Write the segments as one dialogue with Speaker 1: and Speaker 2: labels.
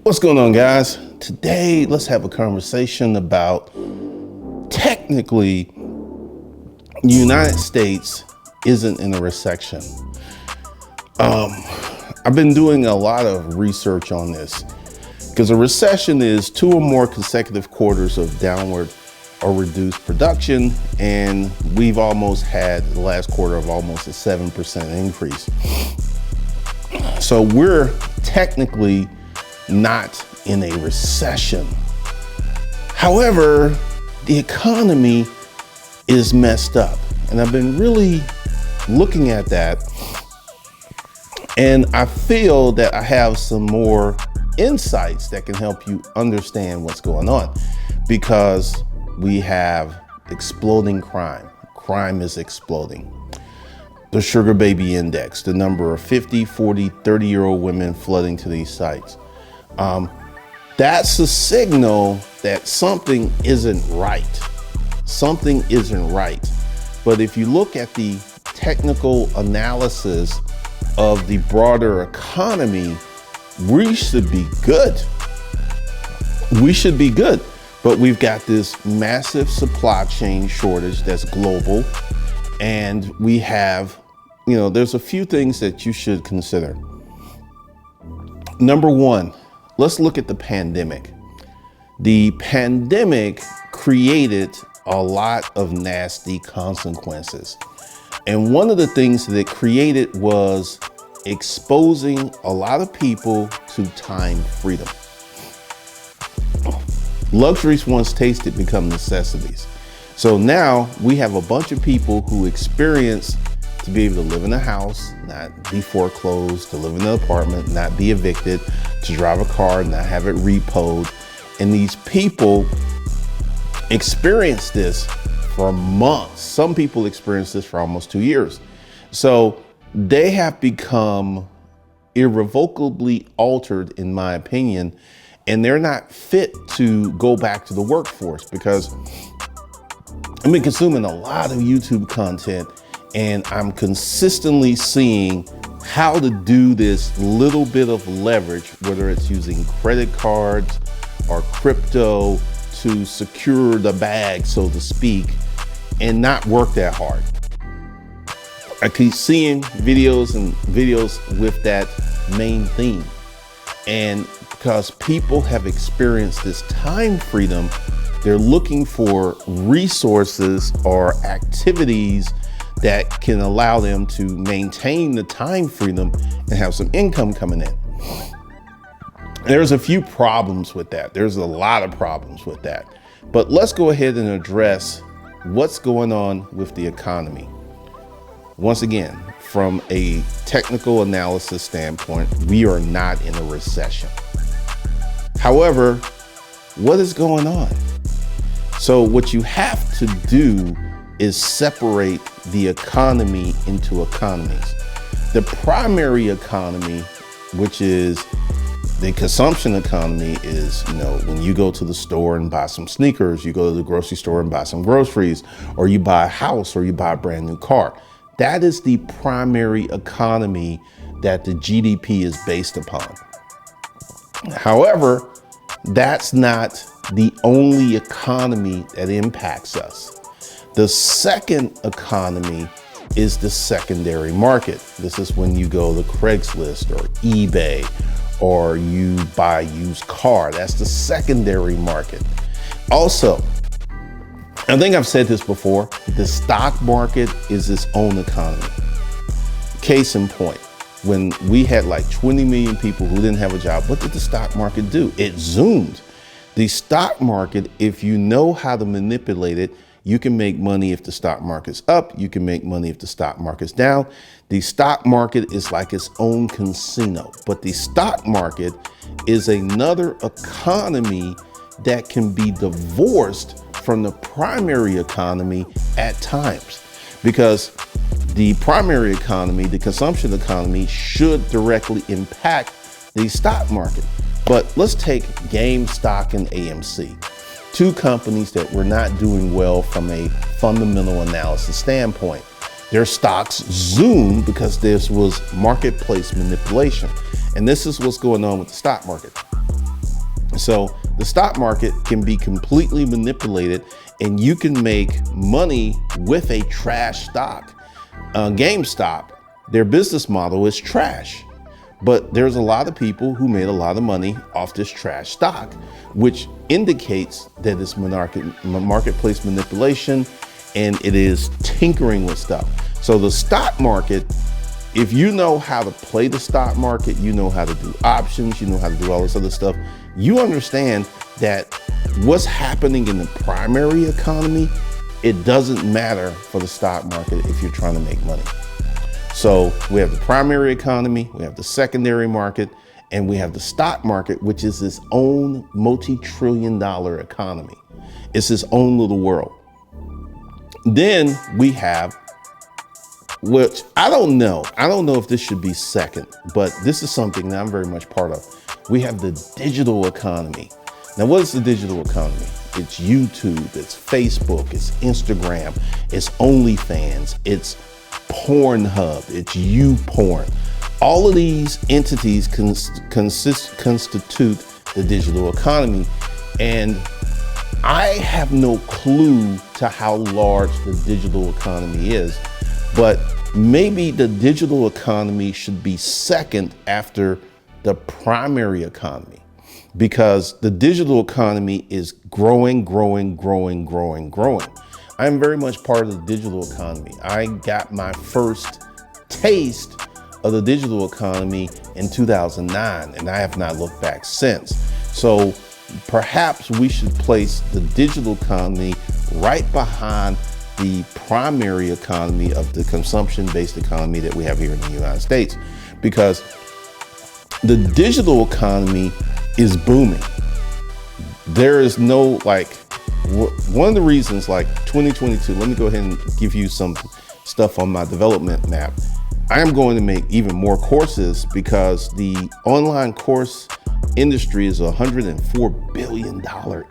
Speaker 1: What's going on, guys? Today, let's have a conversation about technically the United States isn't in a recession. I've been doing a lot of research on this because a recession is 2 or more consecutive quarters of downward or reduced production, and we've almost had the last quarter of almost a 7% increase. So we're technically not in a recession. However, the economy is messed up. And I've been really looking at that. And I feel that I have some more insights that can help you understand what's going on, because we have exploding crime. Crime is exploding. The sugar baby index, the number of 50, 40, 30-year-old women flooding to these sites. That's a signal that something isn't right. Something isn't right. But if you look at the technical analysis of the broader economy, we should be good. We should be good. But we've got this massive supply chain shortage that's global. And we have, there's a few things that you should consider. Number one, let's look at the pandemic. The pandemic created a lot of nasty consequences. And one of the things that it created was exposing a lot of people to time freedom. Luxuries once tasted become necessities. So now we have a bunch of people who experience to be able to live in a house, not be foreclosed, to live in an apartment, not be evicted, to drive a car, not have it repoed. And these people experience this for months. Some people experience this for almost 2 years. So they have become irrevocably altered, in my opinion, and they're not fit to go back to the workforce, because I've been consuming a lot of YouTube content, and I'm consistently seeing how to do this little bit of leverage, whether it's using credit cards or crypto to secure the bag, so to speak, and not work that hard. I keep seeing videos with that main theme. And because people have experienced this time freedom, they're looking for resources or activities that can allow them to maintain the time freedom and have some income coming in. There's a few problems with that. There's a lot of problems with that. But let's go ahead and address what's going on with the economy. Once again, from a technical analysis standpoint, we are not in a recession. However, what is going on? So what you have to do is separate the economy into economies. The primary economy, which is the consumption economy, is, when you go to the store and buy some sneakers, you go to the grocery store and buy some groceries, or you buy a house, or you buy a brand new car. That is the primary economy that the GDP is based upon. However, that's not the only economy that impacts us. The second economy is the secondary market. This is when you go to Craigslist or eBay, or you buy a used car. That's the secondary market. Also, I think I've said this before, the stock market is its own economy. Case in point, when we had like 20 million people who didn't have a job, what did the stock market do? It zoomed. The stock market, if you know how to manipulate it, you can make money if the stock market's up. You can make money if the stock market's down. The stock market is like its own casino, but the stock market is another economy that can be divorced from the primary economy at times, because the primary economy, the consumption economy, should directly impact the stock market. But let's take GameStop and AMC. Two companies that were not doing well from a fundamental analysis standpoint. Their stocks zoomed because this was marketplace manipulation. And this is what's going on with the stock market. So the stock market can be completely manipulated, and you can make money with a trash stock. GameStop, their business model is trash, but there's a lot of people who made a lot of money off this trash stock, which indicates that it's marketplace manipulation, and it is tinkering with stuff. So the stock market, if you know how to play the stock market, you know how to do options, you know how to do all this other stuff, you understand that what's happening in the primary economy, it doesn't matter for the stock market if you're trying to make money. So we have the primary economy, we have the secondary market, and we have the stock market, which is its own multi-trillion-dollar economy. It's its own little world. Then we have, which I don't know if this should be second, but this is something that I'm very much part of. We have the digital economy. Now, what is the digital economy? It's YouTube, it's Facebook, it's Instagram, it's OnlyFans, it's Pornhub, it's YouPorn. All of these entities constitute the digital economy. And I have no clue to how large the digital economy is, but maybe the digital economy should be second after the primary economy, because the digital economy is growing. I am very much part of the digital economy. I got my first taste of the digital economy in 2009, and I have not looked back since. So perhaps we should place the digital economy right behind the primary economy of the consumption-based economy that we have here in the United States, because the digital economy is booming. There is no, one of the reasons, 2022, let me go ahead and give you some stuff on my development map. I am going to make even more courses because the online course industry is a $104 billion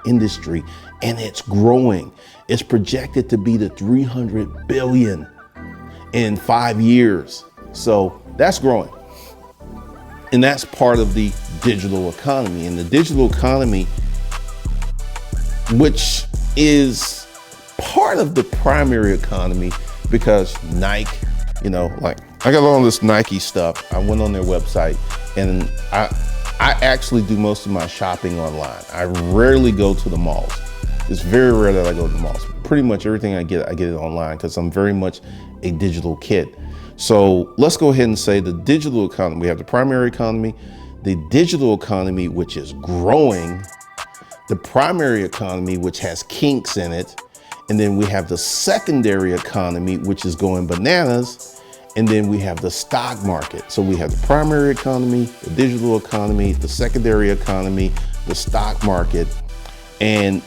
Speaker 1: industry, and it's growing. It's projected to be to $300 billion in 5 years. So that's growing. And that's part of the digital economy. And the digital economy, which is part of the primary economy, because Nike, I got all this Nike stuff. I went on their website, and I actually do most of my shopping online. I rarely go to the malls. It's very rare that I go to the malls. Pretty much everything I get it online, because I'm very much a digital kid. So let's go ahead and say the digital economy. We have the primary economy, the digital economy, which is growing, the primary economy, which has kinks in it, and then we have the secondary economy, which is going bananas, and then we have the stock market. So we have the primary economy, the digital economy, the secondary economy, the stock market, and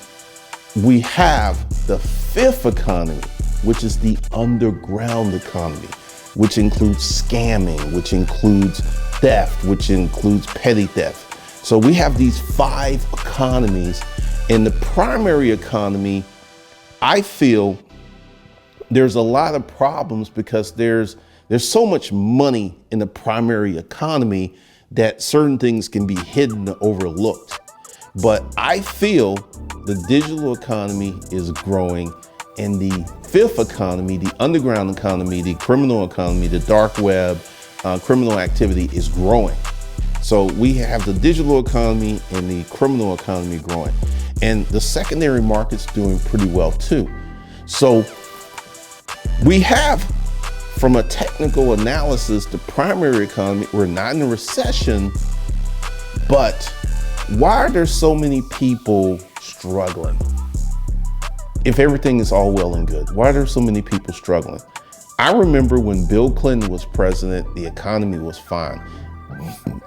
Speaker 1: we have the fifth economy, which is the underground economy, which includes scamming, which includes theft, which includes petty theft. So we have these 5 economies. In the primary economy, I feel there's a lot of problems because there's so much money in the primary economy that certain things can be hidden or overlooked. But I feel the digital economy is growing, and the fifth economy, the underground economy, the criminal economy, the dark web, criminal activity is growing. So we have the digital economy and the criminal economy growing, and the secondary market's doing pretty well too. So we have, from a technical analysis, the primary economy, we're not in a recession, but why are there so many people struggling? If everything is all well and good, why are there so many people struggling? I remember when Bill Clinton was president, the economy was fine.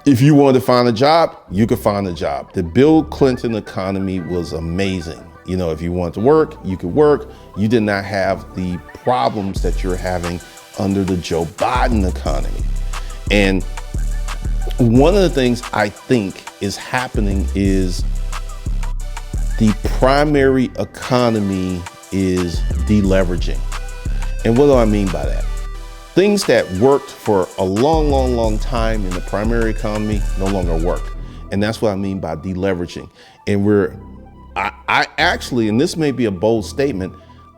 Speaker 1: If you wanted to find a job, you could find a job. The Bill Clinton economy was amazing. If you wanted to work, you could work. You did not have the problems that you're having under the Joe Biden economy. And one of the things I think is happening is the primary economy is deleveraging. And what do I mean by that? Things that worked for a long time in the primary economy no longer work. And that's what I mean by deleveraging. And I actually, and this may be a bold statement,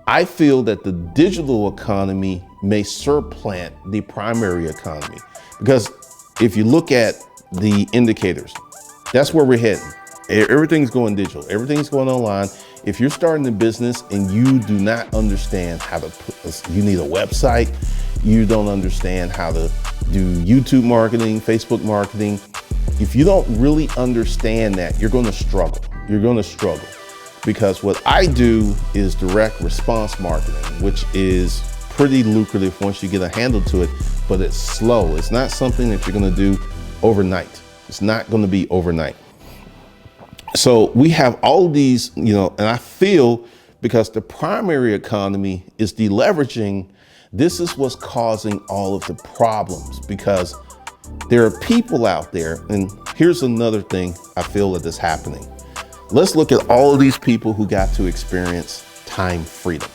Speaker 1: I feel that the digital economy may supplant the primary economy. Because if you look at the indicators, that's where we're heading. Everything's going digital. Everything's going online. If you're starting a business and you do not understand how to you need a website, you don't understand how to do YouTube marketing, Facebook marketing. If you don't really understand that, you're going to struggle. You're going to struggle. Because what I do is direct response marketing, which is pretty lucrative once you get a handle to it, but it's slow. It's not something that you're going to do overnight. It's not going to be overnight. So we have all of these, and I feel because the primary economy is deleveraging, this is what's causing all of the problems, because there are people out there. And here's another thing I feel that is happening. Let's look at all of these people who got to experience time freedom.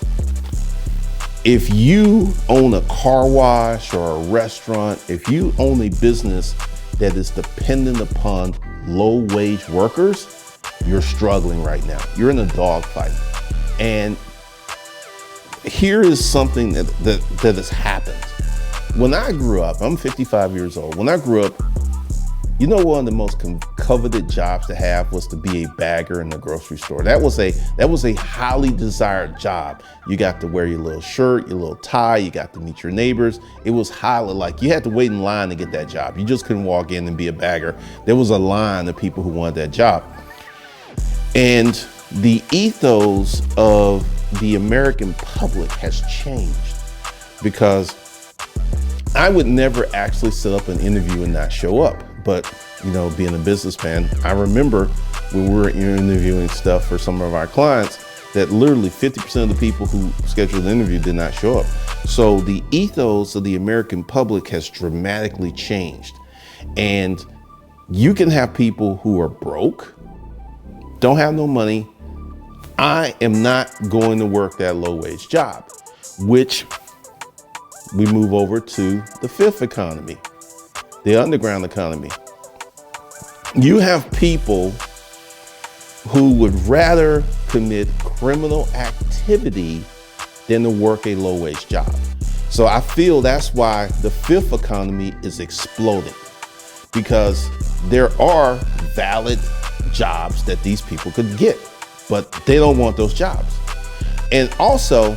Speaker 1: If you own a car wash or a restaurant, if you own a business that is dependent upon low wage workers, you're struggling right now. You're in a dogfight. And here is something that has happened. When I grew up, I'm 55 years old. When I grew up, one of the most coveted jobs to have was to be a bagger in the grocery store. That was a highly desired job. You got to wear your little shirt, your little tie, you got to meet your neighbors. It was highly you had to wait in line to get that job. You just couldn't walk in and be a bagger. There was a line of people who wanted that job. And the ethos of the American public has changed, because I would never actually set up an interview and not show up. But, being a businessman, I remember when we were interviewing stuff for some of our clients that literally 50% of the people who scheduled the interview did not show up. So the ethos of the American public has dramatically changed. And you can have people who are broke, don't have no money. I am not going to work that low wage job, which we move over to the fifth economy, the underground economy. You have people who would rather commit criminal activity than to work a low wage job. So I feel that's why the fifth economy is exploding, because there are valid jobs that these people could get, but they don't want those jobs. And also,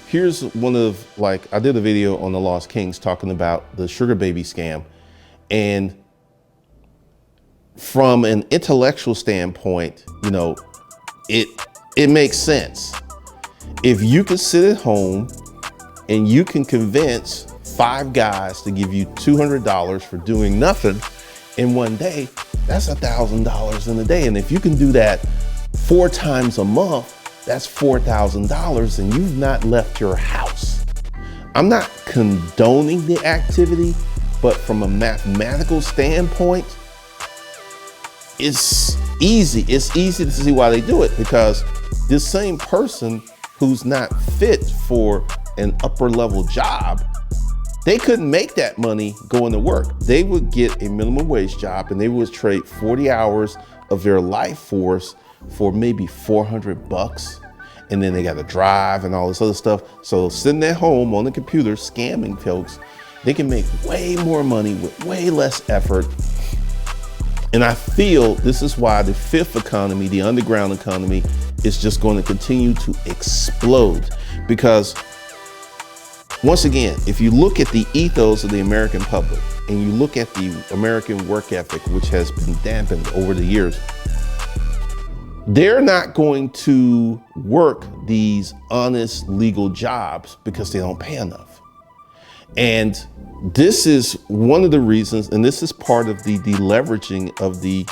Speaker 1: here's one of, I did a video on the Lost Kings talking about the sugar baby scam. And from an intellectual standpoint, it makes sense. If you can sit at home and you can convince 5 guys to give you $200 for doing nothing in one day, that's $1,000 in a day. And if you can do that 4 times a month, that's $4,000, and you've not left your house. I'm not condoning the activity, but from a mathematical standpoint, it's easy. It's easy to see why they do it, because this same person who's not fit for an upper level job, they couldn't make that money going to work. They would get a minimum wage job and they would trade 40 hours of their life force for maybe $400. And then they got to drive and all this other stuff. So sitting at home on the computer, scamming folks, they can make way more money with way less effort. And I feel this is why the fifth economy, the underground economy, is just going to continue to explode. Because once again, if you look at the ethos of the American public and you look at the American work ethic, which has been dampened over the years, they're not going to work these honest legal jobs because they don't pay enough. And this is one of the reasons, and this is part of the deleveraging of the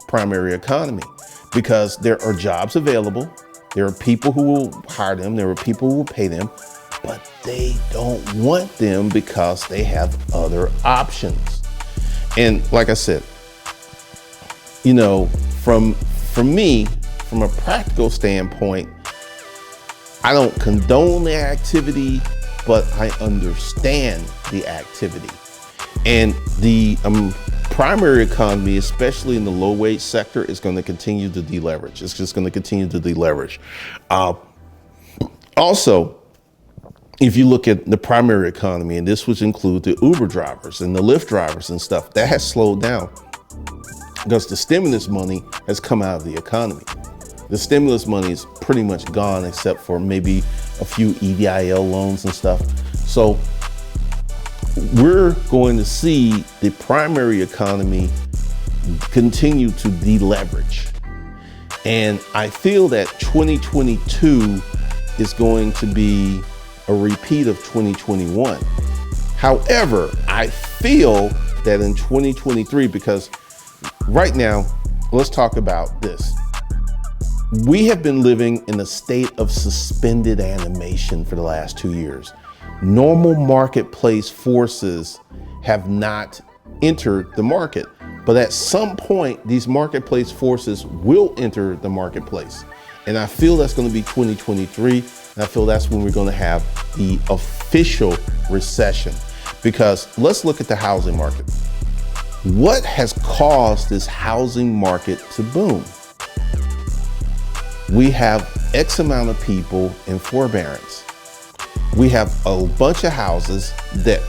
Speaker 1: primary economy, because there are jobs available. There are people who will hire them. There are people who will pay them, but they don't want them because they have other options. And like I said, for me, from a practical standpoint, I don't condone the activity, but I understand the activity. And the primary economy, especially in the low wage sector, is going to continue to deleverage. It's just going to continue to deleverage. Also, if you look at the primary economy, and this would include the Uber drivers and the Lyft drivers and stuff, that has slowed down because the stimulus money has come out of the economy. The stimulus money is pretty much gone except for maybe a few EIDL loans and stuff. So we're going to see the primary economy continue to deleverage. And I feel that 2022 is going to be a repeat of 2021. However, I feel that in 2023, because right now, let's talk about this. We have been living in a state of suspended animation for the last 2 years. Normal marketplace forces have not entered the market, but at some point, these marketplace forces will enter the marketplace. And I feel that's going to be 2023. And I feel that's when we're going to have the official recession. Because let's look at the housing market. What has caused this housing market to boom? We have X amount of people in forbearance. We have a bunch of houses that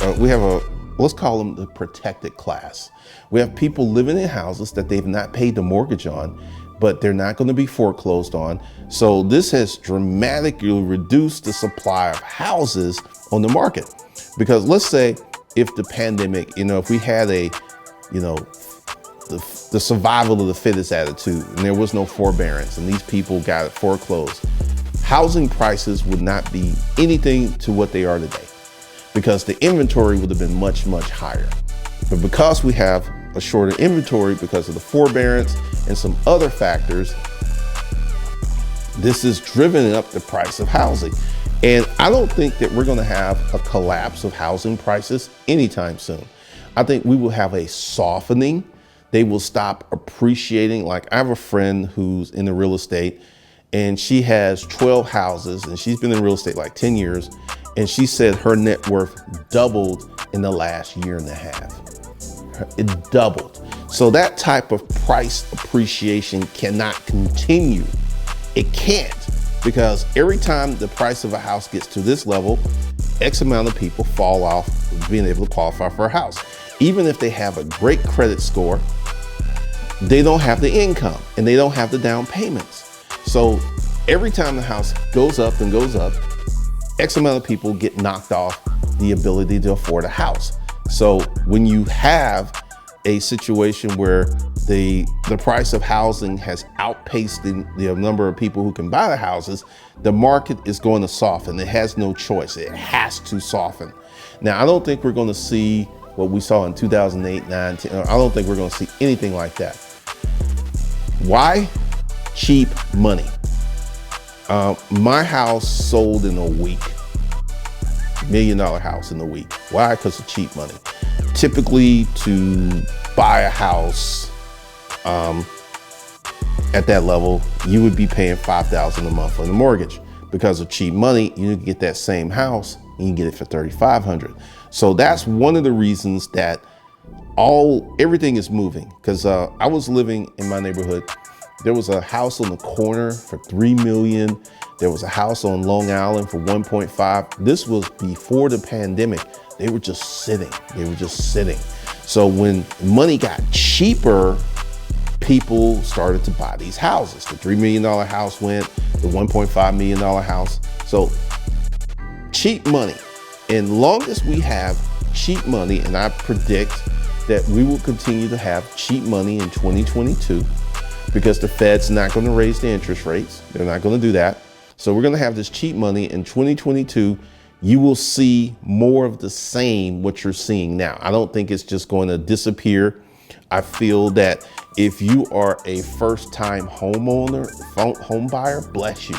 Speaker 1: let's call them the protected class. We have people living in houses that they've not paid the mortgage on, but they're not going to be foreclosed on. So this has dramatically reduced the supply of houses on the market. Because let's say if the pandemic, if we had the survival of the fittest attitude and there was no forbearance and these people got it foreclosed, housing prices would not be anything to what they are today because the inventory would have been much, much higher. But because we have a shorter inventory because of the forbearance and some other factors, this has driven up the price of housing. And I don't think that we're going to have a collapse of housing prices anytime soon. I think we will have a softening. They will stop appreciating. Like I have a friend who's in the real estate and she has 12 houses and she's been in real estate like 10 years. And she said her net worth doubled in the last year and a half. It doubled. So that type of price appreciation cannot continue. It can't, because every time the price of a house gets to this level, X amount of people fall off being able to qualify for a house. Even if they have a great credit score, they don't have the income and they don't have the down payments. So every time the house goes up and goes up, X amount of people get knocked off the ability to afford a house. So when you have a situation where the price of housing has outpaced the number of people who can buy the houses, the market is going to soften. It has no choice. It has to soften. Now, I don't think we're going to see what we saw in 2008, 9, 10. I don't think we're going to see anything like that. Why? Cheap money. My house sold in a week. $1 million house in a week. Why? Because of cheap money. Typically, to buy a house at that level, you would be paying $5,000 a month on the mortgage. Because of cheap money, you can get that same house and you can get it for $3,500. So that's one of the reasons that everything is moving. Because I was living in my neighborhood. There was a house on the corner for $3 million. There was a house on Long Island for 1.5. This was before the pandemic. They were just sitting. So when money got cheaper, people started to buy these houses. The $3 million house went, the $1.5 million house. So cheap money. And long as we have cheap money, and I predict that we will continue to have cheap money in 2022, because the Fed's not going to raise the interest rates. They're not going to do that. So we're going to have this cheap money in 2022. You will see more of the same what you're seeing now. I don't think it's just going to disappear. I feel that if you are a first-time homeowner, home buyer, bless you,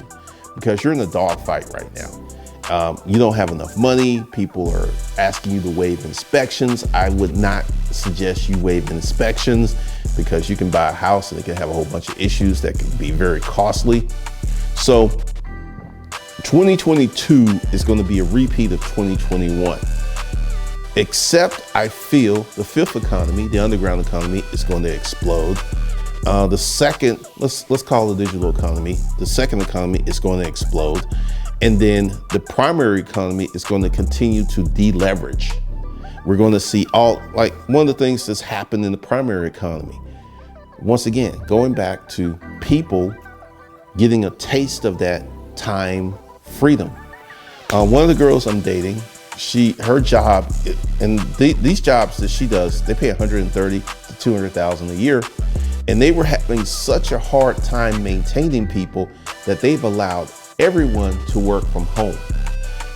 Speaker 1: because you're in a dogfight right now. You don't have enough money. People are asking you to waive inspections. I would not suggest you waive inspections because you can buy a house and it can have a whole bunch of issues that can be very costly. So 2022 is going to be a repeat of 2021. Except I feel the fifth economy, the underground economy, is going to explode. The second, let's call it the digital economy. The second economy is going to explode. And then the primary economy is going to continue to deleverage. We're going to see one of the things that's happened in the primary economy. Once again, going back to people getting a taste of that time freedom. One of the girls I'm dating, her job, and these jobs that she does, they pay $130,000 to $200,000 a year. And they were having such a hard time maintaining people that they've allowed everyone to work from home.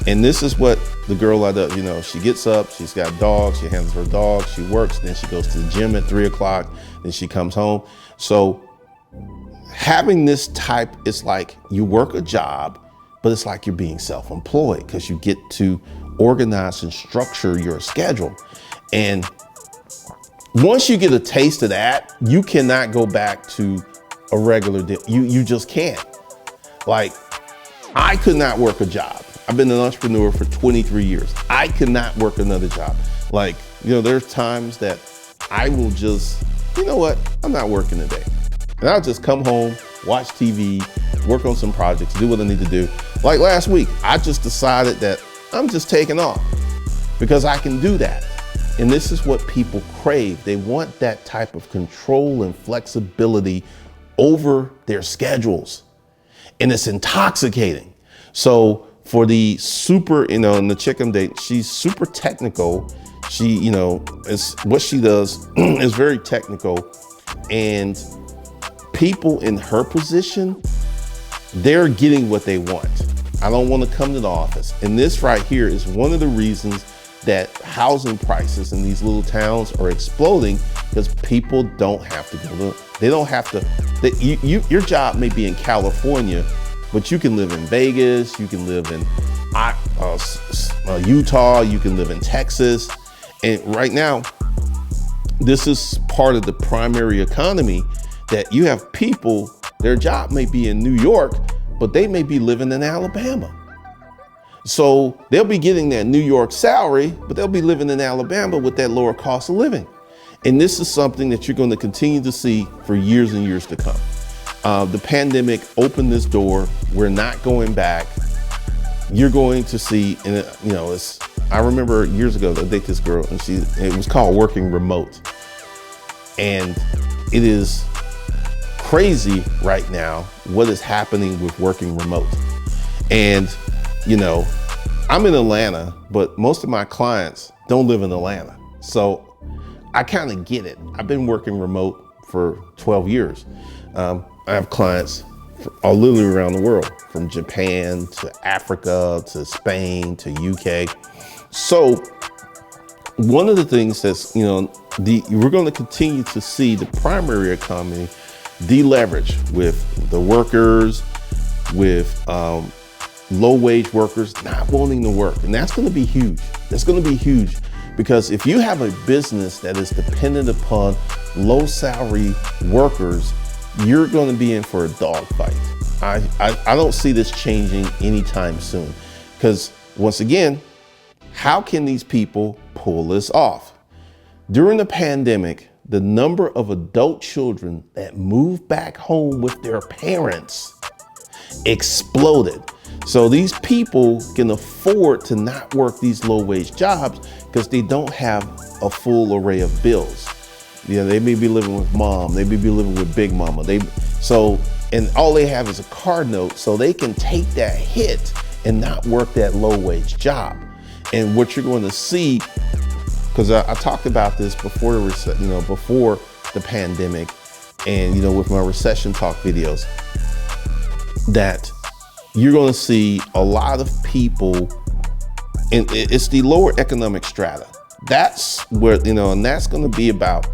Speaker 1: And this is what the girl I do, she gets up, she's got dogs, she handles her dogs, she works, then she goes to the gym at 3 o'clock, then she comes home. So having this type, it's like you work a job, but it's like you're being self-employed because you get to organize and structure your schedule. And once you get a taste of that, you cannot go back to a regular day. You just can't. Like, I could not work a job. I've been an entrepreneur for 23 years. I could not work another job. Like, there's times that I will just, I'm not working today. And I'll just come home, watch TV, work on some projects, do what I need to do. Like last week, I just decided that I'm just taking off because I can do that. And this is what people crave. They want that type of control and flexibility over their schedules. And it's intoxicating. So for the super, in the chick I'm dating, she's super technical. She, is what she does is very technical. And people in her position, they're getting what they want. I don't want to come to the office. And this right here is one of the reasons that housing prices in these little towns are exploding, because people don't have to go to, they don't have to, your job may be in California, but you can live in Vegas, you can live in Utah, you can live in Texas. And right now, this is part of the primary economy, that you have people, their job may be in New York, but they may be living in Alabama. So they'll be getting their New York salary, but they'll be living in Alabama with that lower cost of living. And this is something that you're going to continue to see for years and years to come. The pandemic opened this door. We're not going back. You're going to see, and I remember years ago, I dated this girl, and it was called working remote. And it is crazy right now what is happening with working remote. And I'm in Atlanta, but most of my clients don't live in Atlanta. So I kind of get it. I've been working remote for 12 years. I have clients all literally around the world, from Japan to Africa to Spain to UK. So one of the things that's, we're going to continue to see the primary economy deleverage with the workers, with low wage workers not wanting to work. And that's going to be huge. That's going to be huge, because if you have a business that is dependent upon low salary workers, you're going to be in for a dogfight. I don't see this changing anytime soon, because once again, how can these people pull this off? During the pandemic, the number of adult children that moved back home with their parents exploded. So these people can afford to not work these low wage jobs because they don't have a full array of bills. They may be living with mom, they may be living with big mama. And all they have is a car note, so they can take that hit and not work that low wage job. And what you're going to see, because I talked about this before before the pandemic, and with my recession talk videos, that you're going to see a lot of people, and it's the lower economic strata. That's where, and that's going to be about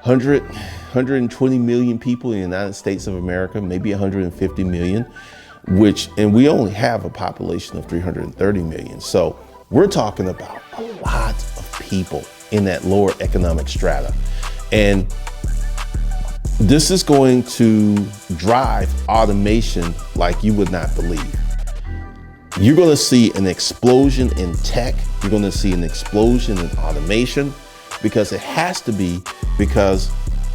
Speaker 1: 120 million people in the United States of America, maybe 150 million, and we only have a population of 330 million. So we're talking about a lot of people in that lower economic strata. And this is going to drive automation like you would not believe. You're going to see an explosion in tech You're going to see an explosion in automation, because it has to be, because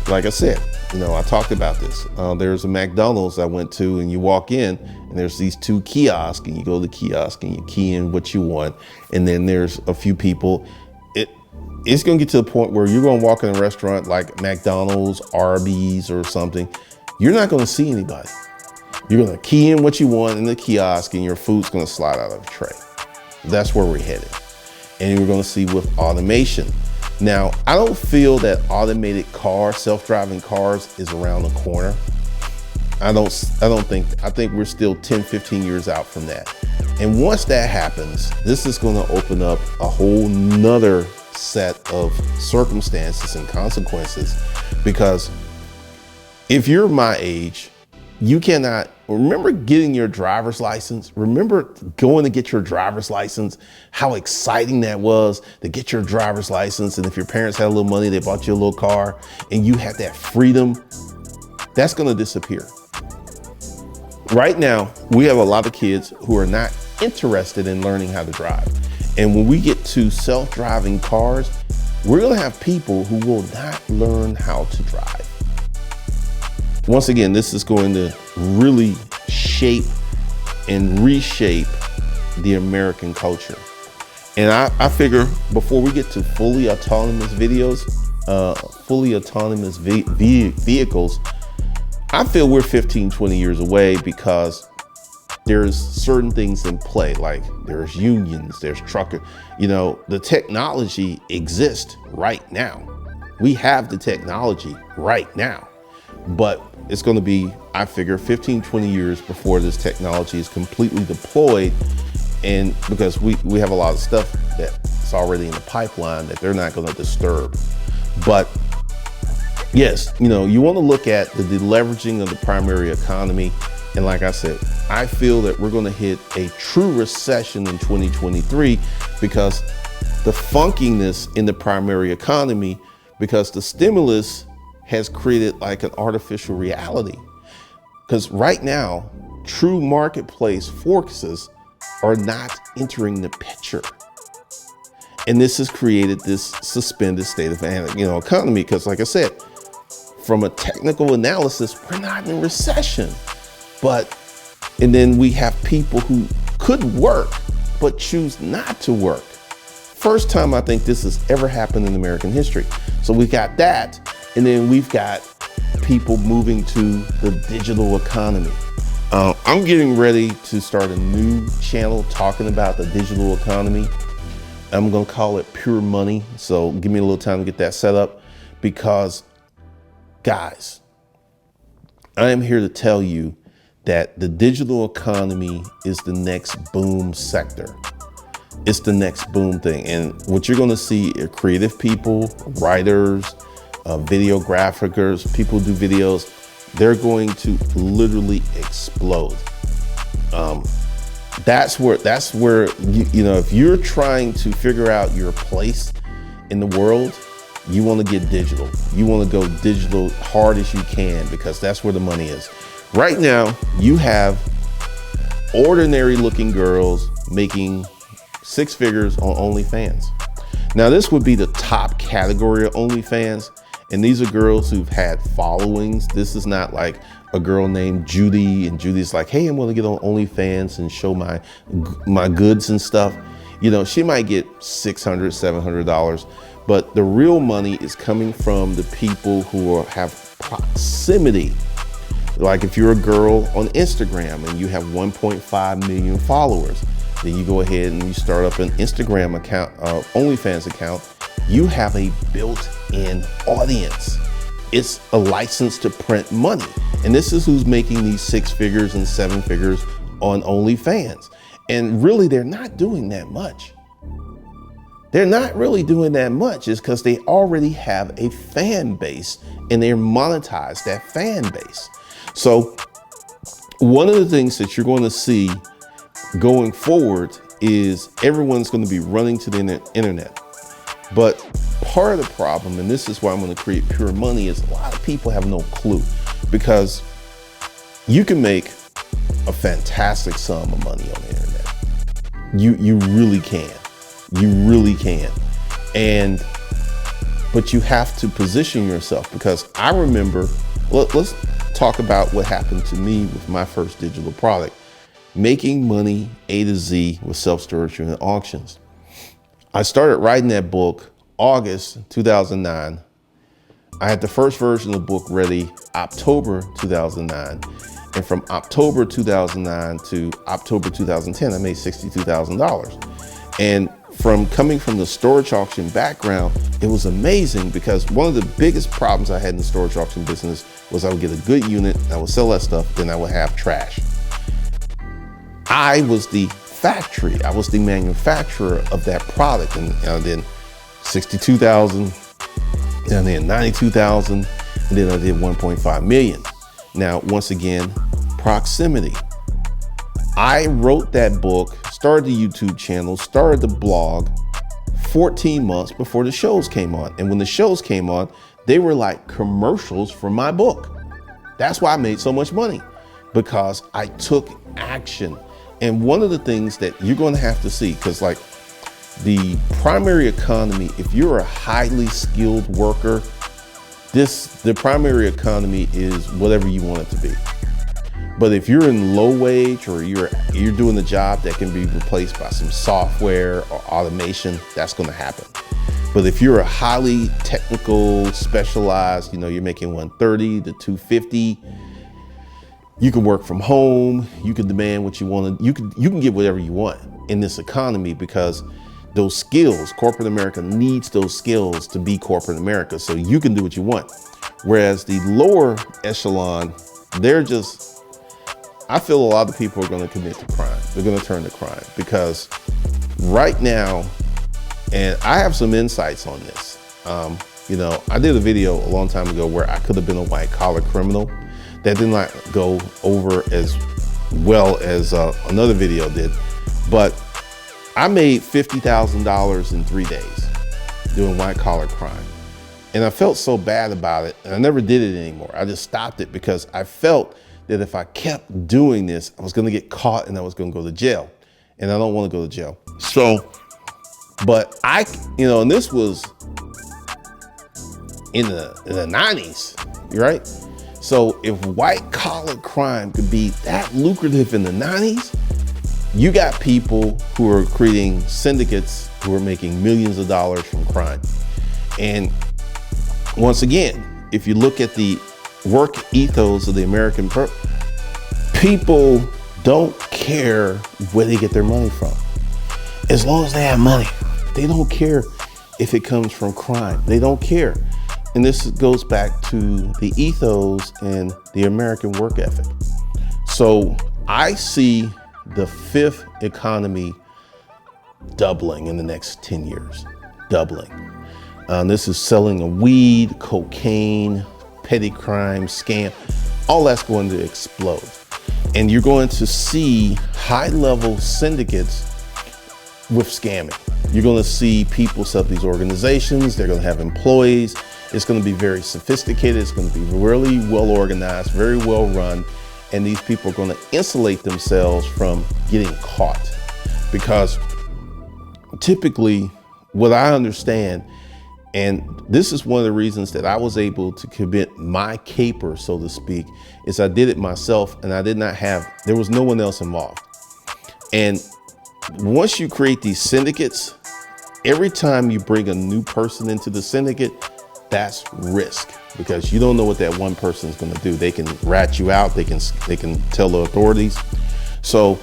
Speaker 1: like I said, I talked about this. There's a McDonald's I went to, and you walk in and there's these two kiosks, and you go to the kiosk and you key in what you want. And then there's a few people. It's going to get to the point where you're going to walk in a restaurant like McDonald's, Arby's or something. You're not going to see anybody. You're going to key in what you want in the kiosk, and your food's going to slide out of the tray. That's where we're headed. And you're going to see with automation. Now, I don't feel that automated cars, self-driving cars is around the corner. I think we're still 10, 15 years out from that. And once that happens, this is going to open up a whole nother set of circumstances and consequences, because if you're my age, you cannot remember getting your driver's license. Remember going to get your driver's license, how exciting that was to get your driver's license. And if your parents had a little money, they bought you a little car and you had that freedom. That's going to disappear. Right now, we have a lot of kids who are not interested in learning how to drive. And when we get to self-driving cars, we're going to have people who will not learn how to drive. Once again, this is going to really shape and reshape the American culture. And I figure before we get to fully autonomous vehicles, I feel we're 15, 20 years away, because there's certain things in play, like there's unions, there's trucker, the technology exists right now. We have the technology right now, but it's going to be, I figure, 15, 20 years before this technology is completely deployed. And because we have a lot of stuff that's already in the pipeline that they're not going to disturb. But yes, you want to look at the deleveraging of the primary economy. And like I said, I feel that we're going to hit a true recession in 2023, because the funkiness in the primary economy, because the stimulus has created like an artificial reality. Because right now, true marketplace forces are not entering the picture. And this has created this suspended state of economy. Because like I said, from a technical analysis, we're not in recession. And then we have people who could work, but choose not to work. First time I think this has ever happened in American history. So we got that. And then we've got people moving to the digital economy. I'm getting ready to start a new channel talking about the digital economy. I'm going to call it Pure Money. So give me a little time to get that set up, because guys, I am here to tell you that the digital economy is the next boom sector. It's the next boom thing. And what you're going to see are creative people, writers, videographers, people who do videos. They're going to literally explode. That's where if you're trying to figure out your place in the world, you want to get digital. You want to go digital hard as you can, because that's where the money is. Right now, you have ordinary looking girls making six figures on OnlyFans. Now, this would be the top category of OnlyFans. And these are girls who've had followings. This is not like a girl named Judy, and Judy's like, hey, I'm going to get on OnlyFans and show my goods and stuff. She might get $600, $700, but the real money is coming from the people who have proximity. Like if you're a girl on Instagram and you have 1.5 million followers, then you go ahead and you start up an Instagram account, OnlyFans account. You have a built-in audience. It's a license to print money. And this is who's making these 6 figures and 7 figures on OnlyFans. And really, they're not doing that much. They're not really doing that much. It's because they already have a fan base and they're monetized that fan base. So one of the things that you're going to see going forward is everyone's going to be running to the internet. But part of the problem, and this is why I'm going to create Pure Money, is a lot of people have no clue, because you can make a fantastic sum of money on the internet. You really can. You really can. But you have to position yourself, because I remember, let's talk about what happened to me with my first digital product, making money A to Z with self-storage unit auctions. I started writing that book August 2009. I had the first version of the book ready October 2009. And from October 2009 to October 2010, I made $62,000. And from coming from the storage auction background, it was amazing, because one of the biggest problems I had in the storage auction business was I would get a good unit, I would sell that stuff, then I would have trash. I was the factory, I was the manufacturer of that product, and then 62,000, and then 92,000, and then I did 1.5 million. Now, once again, proximity. I wrote that book, started the YouTube channel, started the blog 14 months before the shows came on. And when the shows came on, they were like commercials for my book. That's why I made so much money, because I took action. And one of the things that you're going to have to see, because like the primary economy, if you're a highly skilled worker, the primary economy is whatever you want it to be. But if you're in low wage, or you're doing a job that can be replaced by some software or automation, that's going to happen. But if you're a highly technical, specialized, you're making 130 to 250, you can work from home, you can demand what you want, you can get whatever you want in this economy, because those skills, corporate America needs those skills to be corporate America, so you can do what you want. Whereas the lower echelon, I feel a lot of people are going to commit to crime. They're going to turn to crime, because right now, and I have some insights on this. I did a video a long time ago where I could have been a white collar criminal. That did not go over as well as another video did, but I made $50,000 in 3 days doing white collar crime. And I felt so bad about it, and I never did it anymore. I just stopped it, because I felt that if I kept doing this, I was going to get caught and I was going to go to jail. And I don't want to go to jail. So, but and this was in the 90s, right? So if white collar crime could be that lucrative in the 90s, you got people who are creating syndicates who are making millions of dollars from crime. And once again, if you look at the work ethos of the American people don't care where they get their money from. As long as they have money, they don't care if it comes from crime. They don't care. And this goes back to the ethos and the American work ethic. So I see the fifth economy doubling in the next 10 years, doubling. This is selling of weed, cocaine, petty crime, scam, all that's going to explode. And you're going to see high-level syndicates with scamming. You're going to see people set up these organizations. They're going to have employees. It's going to be very sophisticated. It's going to be really well organized, very well run. And these people are going to insulate themselves from getting caught. Because typically, what I understand, and this is one of the reasons that I was able to commit my caper, so to speak, is I did it myself, and there was no one else involved. And once you create these syndicates, every time you bring a new person into the syndicate, that's risk, because you don't know what that one person is going to do. They can rat you out. They can tell the authorities. So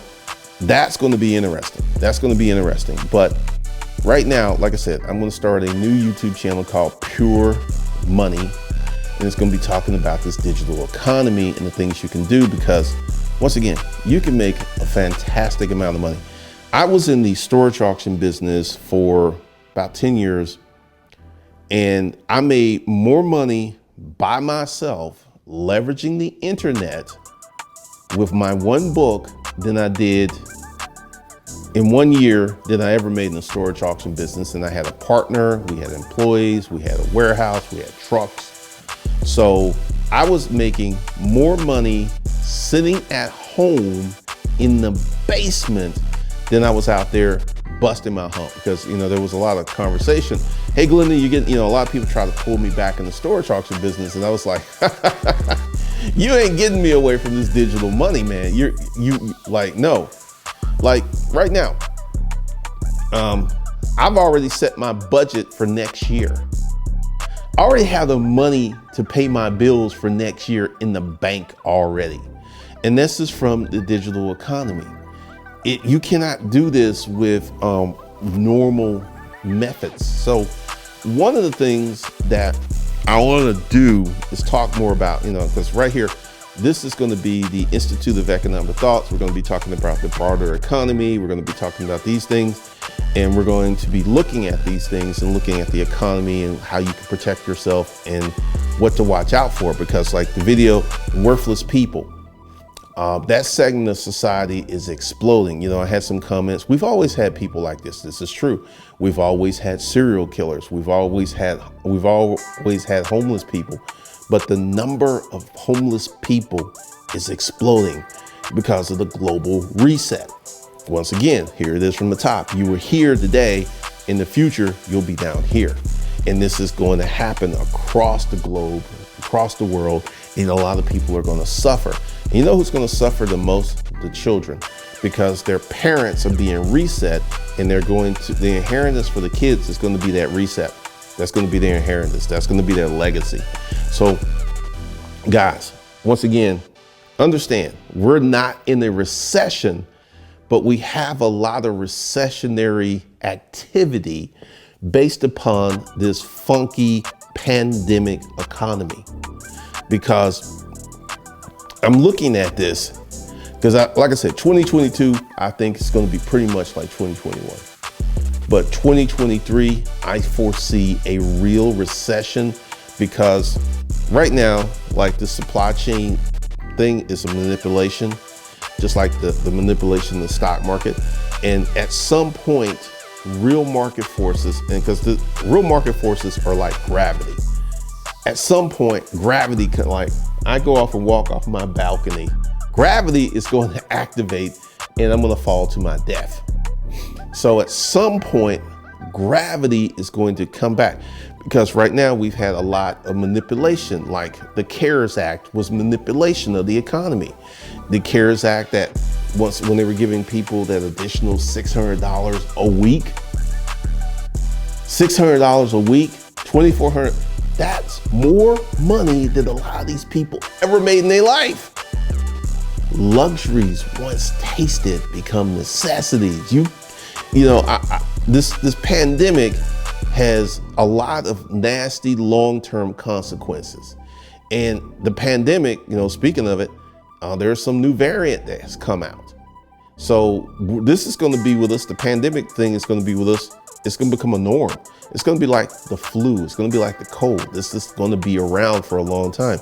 Speaker 1: that's going to be interesting. But right now, like I said, I'm going to start a new YouTube channel called Pure Money. And it's going to be talking about this digital economy and the things you can do, because once again, you can make a fantastic amount of money. I was in the storage auction business for about 10 years, and I made more money by myself leveraging the internet with my one book than I did in 1 year than I ever made in the storage auction business. And I had a partner, we had employees, we had a warehouse, we had trucks. So I was making more money sitting at home in the basement than I was out there busting my hump because, there was a lot of conversation. Hey, Glenda, you get, a lot of people try to pull me back in the storage auction business. And I was like, you ain't getting me away from this digital money, man. You like, no, like right now, I've already set my budget for next year. I already have the money to pay my bills for next year in the bank already. And this is from the digital economy. You cannot do this with normal methods. So one of the things that I want to do is talk more about, because right here, this is going to be the Institute of Economic Thoughts. We're going to be talking about the broader economy. We're going to be talking about these things, and we're going to be looking at these things and looking at the economy and how you can protect yourself and what to watch out for. Because like the video, worthless people, that segment of society is exploding. I had some comments. We've always had people like this. This is true. We've always had serial killers. We've always had homeless people. But the number of homeless people is exploding because of the global reset. Once again, here it is from the top. You were here today. In the future, you'll be down here. And this is going to happen across the globe, across the world. And a lot of people are going to suffer. And you know who's going to suffer the most? The children, because their parents are being reset, and the inheritance for the kids is going to be that reset. That's going to be their inheritance. That's going to be their legacy. So guys, once again, understand we're not in a recession, but we have a lot of recessionary activity based upon this funky pandemic economy. Because I'm looking at this because like I said, 2022, I think it's going to be pretty much like 2021. But 2023, I foresee a real recession because right now, like the supply chain thing is a manipulation, just like the manipulation in the stock market. And at some point, real market forces, and because the real market forces are like gravity. At some point, gravity can, like, I go off and walk off my balcony, gravity is going to activate and I'm going to fall to my death. So at some point, gravity is going to come back because right now we've had a lot of manipulation. Like the CARES Act was manipulation of the economy. The CARES Act that when they were giving people that additional $600 a week, $600 a week, $2,400, that's more money than a lot of these people ever made in their life. Luxuries once tasted become necessities. This pandemic has a lot of nasty long-term consequences. And the pandemic, speaking of it, there's some new variant that has come out. So this is going to be with us. The pandemic thing is going to be with us. It's going to become a norm. It's going to be like the flu. It's going to be like the cold. This is going to be around for a long time.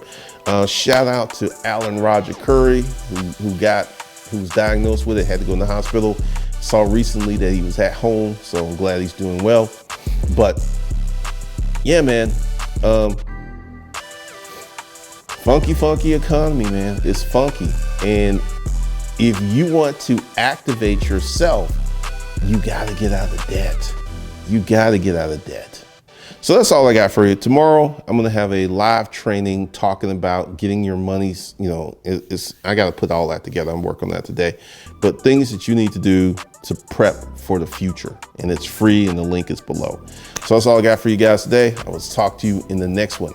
Speaker 1: Shout out to Alan Roger Curry, who's diagnosed with it, had to go in the hospital. Saw recently that he was at home, so I'm glad he's doing well. But yeah, man, funky economy, man. It's funky. And if you want to activate yourself, you got to get out of debt. You got to get out of debt. So that's all I got for you. Tomorrow, I'm going to have a live training talking about getting your monies. I got to put all that together. I'm working on that today. But things that you need to do to prep for the future. And it's free and the link is below. So that's all I got for you guys today. I will talk to you in the next one.